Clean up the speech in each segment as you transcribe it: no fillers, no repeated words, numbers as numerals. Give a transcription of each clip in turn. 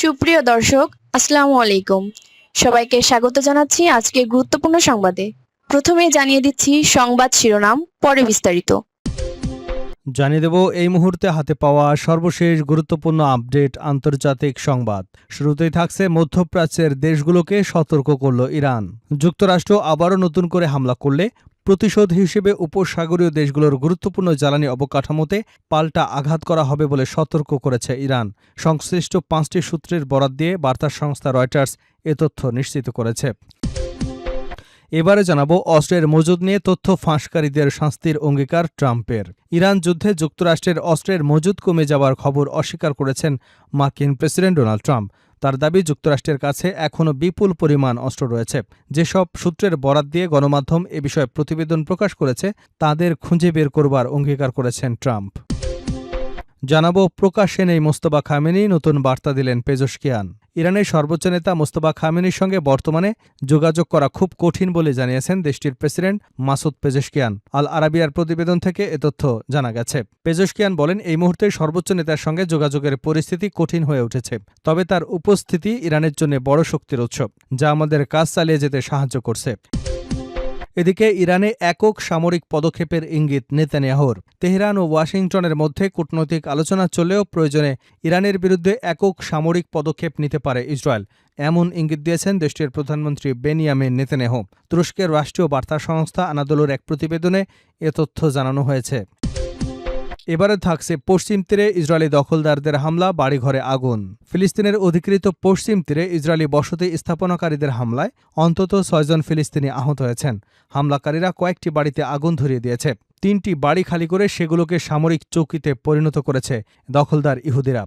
সুপ্রিয় দর্শক, আসসালামু আলাইকুম। সবাইকে স্বাগত জানাচ্ছি আজকে গুরুত্বপূর্ণ সংবাদে। প্রথমে জানিয়ে দিচ্ছি সংবাদ শিরোনাম, পরে বিস্তারিত। জানিয়ে দেব এই মুহূর্তে হাতে পাওয়া সর্বশেষ গুরুত্বপূর্ণ আপডেট আন্তর্জাতিক সংবাদ। শুরুতেই থাকছে মধ্যপ্রাচ্যের দেশগুলোকে সতর্ক করল ইরান। যুক্তরাষ্ট্র আবারও নতুন করে হামলা করলে প্রতিশোধ হিসেবে উপসাগরীয় দেশগুলোর গুরুত্বপূর্ণ জ্বালানি অবকাঠামোতে পাল্টা আঘাত করা হবে বলে সতর্ক করেছে ইরান। সংশ্লিষ্ট 5টি সূত্রের বরাত দিয়ে বার্তা সংস্থা রয়টার্স এ তথ্য নিশ্চিত করেছে। এবারে জানাবো অস্ত্রের মজুদ নিয়ে তথ্য ফাঁসকারীদের শাস্তির অঙ্গীকার ট্রাম্পের। ইরান যুদ্ধে যুক্তরাষ্ট্রের অস্ত্রের মজুদ কমে যাওয়ার খবর অস্বীকার করেছেন মার্কিন প্রেসিডেন্ট ডোনাল্ড ট্রাম্প। তার দাবি, যুক্তরাষ্ট্রের কাছে এখনও বিপুল পরিমাণ অস্ত্র রয়েছে। যেসব সূত্রের বরাত দিয়ে গণমাধ্যম এ বিষয়ে প্রতিবেদন প্রকাশ করেছে তাদের খুঁজে বের করবার অঙ্গীকার করেছেন ট্রাম্প। জানাবো প্রকাশ্যে নেই মোস্তফা খামেনি, নতুন বার্তা দিলেন পেজশকিয়ান। ইরানের সর্বোচ্চ নেতা মোস্তফা খামেনির সঙ্গে বর্তমানে যোগাযোগ করা খুব কঠিন বলে জানিয়েছেন দেশটির প্রেসিডেন্ট মাসুদ পেজশকিয়ান। আল আরাবিয়ার প্রতিবেদন থেকে এ তথ্য জানা গেছে। পেজশকিয়ান বলেন, এই মুহূর্তে সর্বোচ্চ নেতার সঙ্গে যোগাযোগের পরিস্থিতি কঠিন হয়ে উঠেছে। তবে তার উপস্থিতি ইরানের জন্য বড় শক্তির উৎস, যা আমাদের কাজ চালিয়ে যেতে সাহায্য করছে। এদিকে ইরানে একক সামরিক পদক্ষেপের ইঙ্গিত নেতানিয়াহুর। তেহরান ও ওয়াশিংটনের মধ্যে কূটনৈতিক আলোচনা চললেও প্রয়োজনে ইরানের বিরুদ্ধে একক সামরিক পদক্ষেপ নিতে পারে ইসরায়েল, এমন ইঙ্গিত দিয়েছেন দেশটির প্রধানমন্ত্রী বেনিয়ামিন নেতানিয়াহু। তুরস্কের রাষ্ট্রীয় বার্তা সংস্থা আনাদোলুর এক প্রতিবেদনে এ তথ্য জানানো হয়েছে। এবারে থাকছে পশ্চিম তীরে ইসরায়েলি দখলদারদের হামলা, বাড়িঘরে আগুন। ফিলিস্তিনের অধিকৃত পশ্চিম তীরে ইসরায়েলি বসতি স্থাপনাকারীদের হামলায় অন্তত 6 জন ফিলিস্তিনি আহত হয়েছেন। হামলাকারীরা কয়েকটি বাড়িতে আগুন ধরিয়ে দিয়েছে। 3টি বাড়ি খালি করে সেগুলোকে সামরিক চৌকিতে পরিণত করেছে দখলদার ইহুদিরা।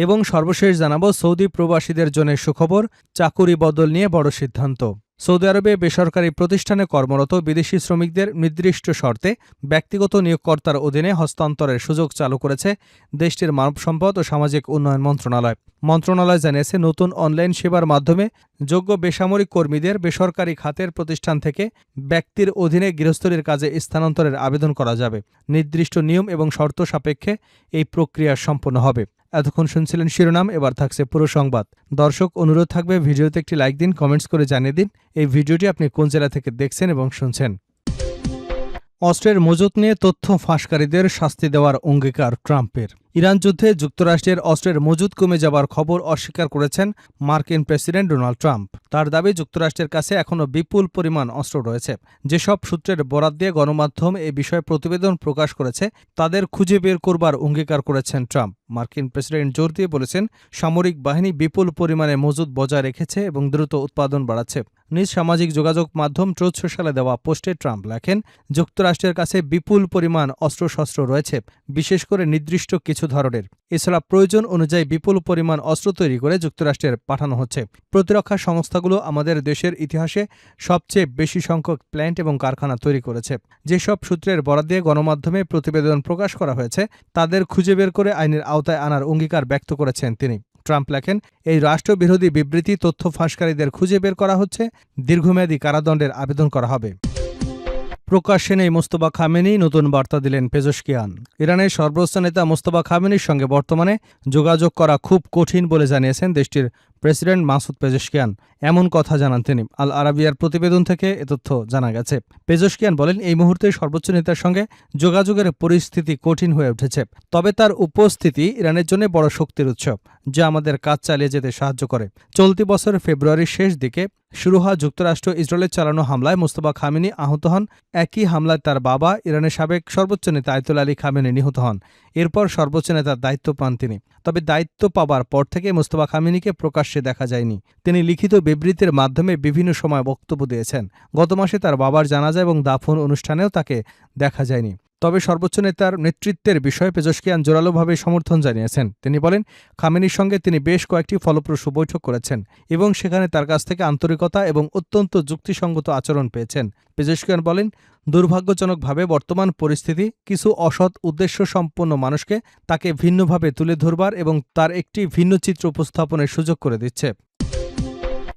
এবং সর্বশেষ জানাবো সৌদি প্রবাসীদের জন্য সুখবর, চাকুরি বদল নিয়ে বড় সিদ্ধান্ত। সৌদি আরবে বেসরকারি প্রতিষ্ঠানে কর্মরত বিদেশি শ্রমিকদের নির্দিষ্ট শর্তে ব্যক্তিগত নিয়োগকর্তার অধীনে হস্তান্তরের সুযোগ চালু করেছে দেশটির মানব সম্পদ ও সামাজিক উন্নয়ন মন্ত্রণালয়। মন্ত্রণালয় জানিয়েছে, নতুন অনলাইন সেবার মাধ্যমে যোগ্য বেসামরিক কর্মীদের বেসরকারি খাতের প্রতিষ্ঠান থেকে ব্যক্তির অধীনে গৃহস্থলীর কাজে স্থানান্তরের আবেদন করা যাবে। নির্দিষ্ট নিয়ম এবং শর্ত সাপেক্ষে এই প্রক্রিয়া সম্পন্ন হবে। এতক্ষণ শুনছিলেন শিরোনাম, এবার থাকছে পুরো সংবাদ। দর্শক, অনুরোধ থাকবে ভিডিওতে একটি লাইক দিন, কমেন্টস করে জানিয়ে দিন এই ভিডিওটি আপনি কোন জেলা থেকে দেখছেন এবং শুনছেন। অস্ত্রের মজুত নিয়ে তথ্য ফাঁসকারীদের শাস্তি দেওয়ার অঙ্গীকার ট্রাম্পের। ইরান যুদ্ধে যুক্তরাষ্ট্রের অস্ত্রের মজুত কমে যাবার খবর অস্বীকার করেছেন মার্কিন প্রেসিডেন্ট ডোনাল্ড ট্রাম্প। তার দাবি, যুক্তরাষ্ট্রের কাছে এখনও বিপুল পরিমাণ অস্ত্র রয়েছে। যেসব সূত্রের বরাত দিয়ে গণমাধ্যম এ বিষয়ে প্রতিবেদন প্রকাশ করেছে তাদের খুঁজে বের করবার অঙ্গীকার করেছেন ট্রাম্প। মার্কিন প্রেসিডেন্ট জোর দিয়ে বলেছেন, সামরিক বাহিনী বিপুল পরিমাণে মজুত বজায় রেখেছে এবং দ্রুত উৎপাদন বাড়াচ্ছে। নিজ সামাজিক যোগাযোগ মাধ্যম ট্রুথ সোশ্যালে দেওয়া পোস্টে ট্রাম্প লেখেন, যুক্তরাষ্ট্রের কাছে বিপুল পরিমাণ অস্ত্রশস্ত্র রয়েছে, বিশেষ করে নির্দিষ্ট কিছু ধরনের। এছাড়া প্রয়োজন অনুযায়ী বিপুল পরিমাণ অস্ত্র তৈরি করে যুক্তরাষ্ট্রের পাঠানো হচ্ছে। প্রতিরক্ষা সংস্থাগুলো আমাদের দেশের ইতিহাসে সবচেয়ে বেশি সংখ্যক প্ল্যান্ট এবং কারখানা তৈরি করেছে। যেসব সূত্রের বরাত দিয়ে গণমাধ্যমে প্রতিবেদন প্রকাশ করা হয়েছে তাদের খুঁজে বের করে আইনের আওতায় আনার অঙ্গীকার ব্যক্ত করেছেন তিনি। ট্রাম্প লেখেন, এই রাষ্ট্রবিরোধী বিবৃতি তথ্য ফাঁসকারীদের খুঁজে বের করা হচ্ছে, দীর্ঘমেয়াদী কারাদণ্ডের আবেদন করা হবে। প্রকাশ্যে নেই মোস্তফা খামেনি, নতুন বার্তা দিলেন পেজশকিয়ান। ইরানের সর্বোচ্চ নেতা মোস্তফা খামেনির সঙ্গে বর্তমানে যোগাযোগ করা খুব কঠিন বলে জানিয়েছেন দেশটির প্রেসিডেন্ট মাসুদ পেজশকিয়ান, এমন কথা জানান তিনি। আল আরাবিয়ার প্রতিবেদন থেকে এ তথ্য জানা গেছে। পেজশকিয়ান বলেন, এই মুহূর্তে সর্বোচ্চ নেতার সঙ্গে যোগাযোগের পরিস্থিতি কঠিন হয়ে উঠেছে। তবে তার উপস্থিতি ইরানের জন্য বড় শক্তির উৎস, যা আমাদের কাজ চালিয়ে যেতে সাহায্য করে। চলতি বছর ফেব্রুয়ারির শেষ দিকে শুরু হওয়া যুক্তরাষ্ট্র ইসরায়েলের চালানো হামলায় মোস্তফা খামেনি আহত হন। একই হামলায় তার বাবা, ইরানের সাবেক সর্বোচ্চ নেতা আয়াতুল্লাহ আলী খামেনি নিহত হন। এরপর সর্বোচ্চ নেতার দায়িত্ব পান তিনি। তবে দায়িত্ব পাবার পর থেকে মোস্তফা খামেনিকে প্রকাশ্যে দেখা যায়নি। তিনি লিখিত বিবৃতির মাধ্যমে বিভিন্ন সময় বক্তব্য দিয়েছেন। গত মাসে তার বাবার জানাজা এবং দাফন অনুষ্ঠানেও তাকে দেখা যায়নি। তবে সর্বোচ্চ নেতার নেতৃত্বের বিষয়ে পেজশকিয়ান জোরালোভাবে সমর্থন জানিয়েছেন। তিনি বলেন, খামেনির সঙ্গে তিনি বেশ কয়েকটি ফলপ্রসূ বৈঠক করেছেন এবং সেখানে তার কাছ থেকে আন্তরিকতা এবং অত্যন্ত যুক্তিসঙ্গত আচরণ পেয়েছেন। পেজশকিয়ান বলেন, দুর্ভাগ্যজনকভাবে বর্তমান পরিস্থিতি কিছু অসৎ উদ্দেশ্যসম্পন্ন মানুষকে তাকে ভিন্নভাবে তুলে ধরবার এবং তার একটি ভিন্ন চিত্র উপস্থাপনের সুযোগ করে দিচ্ছে।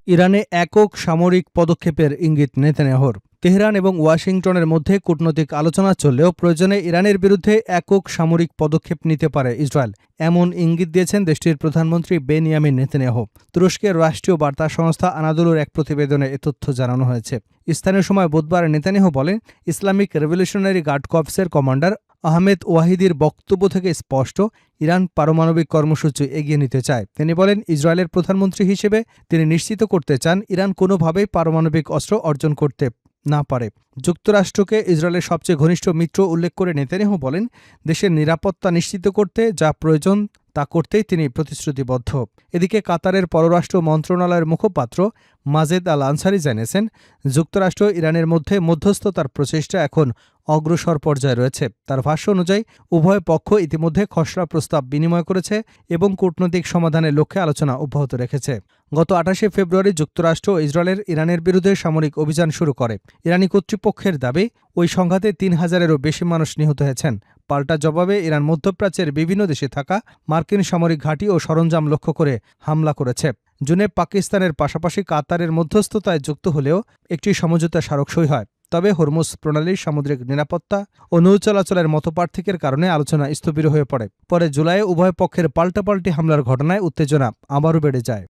ইরানে একক সামরিক পদক্ষেপের ইঙ্গিত নেতানিয়াহুর। তেহরান এবং ওয়াশিংটনের মধ্যে কূটনৈতিক আলোচনা চললেও প্রয়োজনে ইরানের বিরুদ্ধে একক সামরিক পদক্ষেপ নিতে পারে ইসরায়েল, এমন ইঙ্গিত দিয়েছেন দেশটির প্রধানমন্ত্রী বেনিয়ামিন নেতানিয়াহু। তুরস্কের রাষ্ট্রীয় বার্তা সংস্থা আনাদোলুর এক প্রতিবেদনে এ তথ্য জানানো হয়েছে। স্থানীয় সময় বুধবার নেতানিয়াহু বলেন, ইসলামিক রেভলিউশনারি গার্ড কর্পসের কমান্ডার আহমেদ ওয়াহিদির বক্তব্য থেকে স্পষ্ট, ইরান পারমাণবিক কর্মসূচি এগিয়ে নিতে চায়। তিনি বলেন, ইসরায়েলের প্রধানমন্ত্রী হিসেবে তিনি নিশ্চিত করতে চান ইরান কোনোভাবেই পারমাণবিক অস্ত্র অর্জন করতে না পারে। যুক্তরাষ্ট্রকে ইসরায়েলের সবচেয়ে ঘনিষ্ঠ মিত্র উল্লেখ করে নেতানিয়াহু বলেন, দেশের নিরাপত্তা নিশ্চিত করতে যা প্রয়োজন তা করতেই তিনি প্রতিশ্রুতিবদ্ধ। এদিকে কাতারের পররাষ্ট্র মন্ত্রণালয়ের মুখপাত্র মাজেদ আল আনসারি জানিয়েছেন, যুক্তরাষ্ট্র ইরানের মধ্যে মধ্যস্থতার প্রচেষ্টা এখন অগ্রসর পর্যায়ে রয়েছে। তার ভাষ্য অনুযায়ী উভয় পক্ষ ইতিমধ্যে খসড়া প্রস্তাব বিনিময় করেছে এবং কূটনৈতিক সমাধানের লক্ষ্যে আলোচনা অব্যাহত রেখেছে। গত ২৮শে ফেব্রুয়ারি যুক্তরাষ্ট্র ও ইসরায়েলের ইরানের বিরুদ্ধে সামরিক অভিযান শুরু করে। ইরানি কর্তৃপক্ষের দাবি, ওই সংঘাতে ৩,০০০-এরও বেশি মানুষ নিহত হয়েছেন। পাল্টা জবাবে ইরান মধ্যপ্রাচ্যের বিভিন্ন দেশে থাকা মার্কিন সামরিক ঘাঁটি ও সরঞ্জাম লক্ষ্য করে হামলা করেছে। জুনে পাকিস্তানের পাশাপাশি কাতারের মধ্যস্থতায় যুক্ত হলেও একটি সমঝোতা স্মারক সই হয়। তবে হরমুজ প্রণালীর সামুদ্রিক নিরাপত্তা ও নৌ চলাচলের মতপার্থক্যের কারণে আলোচনা স্থবির হয়ে পড়ে। পরে জুলাইয়ে উভয় পক্ষের পাল্টাপাল্টি হামলার ঘটনায় উত্তেজনা আবারও বেড়ে যায়।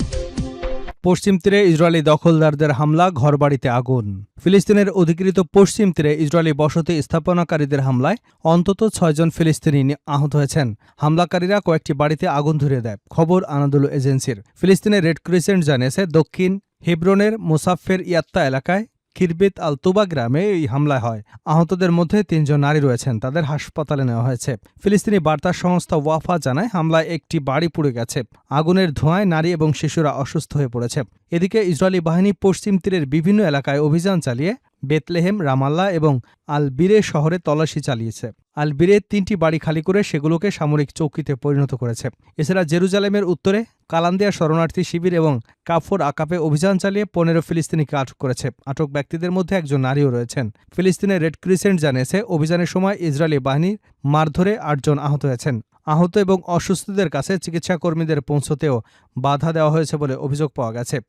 পশ্চিম তীরে ইসরায়েলি দখলদারদের হামলা, ঘরবাড়িতে আগুন। ফিলিস্তিনের অধিকৃত পশ্চিম তীরে ইসরায়েলি বসতি স্থাপনাকারীদের হামলায় অন্তত ৬ জন ফিলিস্তিনি আহত হয়েছেন। হামলাকারীরা কয়েকটি বাড়িতে আগুন ধরিয়ে দেয়, খবর আনাদোলু এজেন্সির। ফিলিস্তিনের রেড ক্রিসেন্ট জানিয়েছে, দক্ষিণ হেব্রনের মোসাফের ইয়াত্তা এলাকায় কিরবেত আল তুবা গ্রামে এই হামলায় হয়। আহতদের মধ্যে ৩ জন নারী রয়েছেন, তাদের হাসপাতালে নেওয়া হয়েছে। ফিলিস্তিনি বার্তা সংস্থা ওয়াফা জানায়, হামলায় একটি বাড়ি পুড়ে গেছে। আগুনের ধোঁয়ায় নারী এবং শিশুরা অসুস্থ হয়ে পড়েছে। এদিকে ইসরায়েলি বাহিনী পশ্চিম তীরের বিভিন্ন এলাকায় অভিযান চালিয়ে বেতলেহেম, রামাল্লা এবং আল বিরে শহরে তল্লাশি চালিয়েছে। আল বিরে ৩টি বাড়ি খালি করে সেগুলোকে সামরিক চৌকিতে পরিণত করেছে। এছাড়া জেরুজালেমের উত্তরে কালান্দিয়া শরণার্থী শিবির এবং কাফর আকাপে অভিযান চালিয়ে ১৫ ফিলিস্তিনিকে আটক করেছে। আটক ব্যক্তিদের মধ্যে একজন নারীও রয়েছেন। ফিলিস্তিনের রেড ক্রিসেন্ট জানিয়েছে, অভিযানের সময় ইসরায়েলি বাহিনীর মারধরে ৮ জন আহত হয়েছেন। আহত এবং অসুস্থদের কাছে চিকিৎসা কর্মীদের পৌঁছতেও বাধা দেওয়া হয়েছে বলে অভিযোগ পাওয়া গেছে।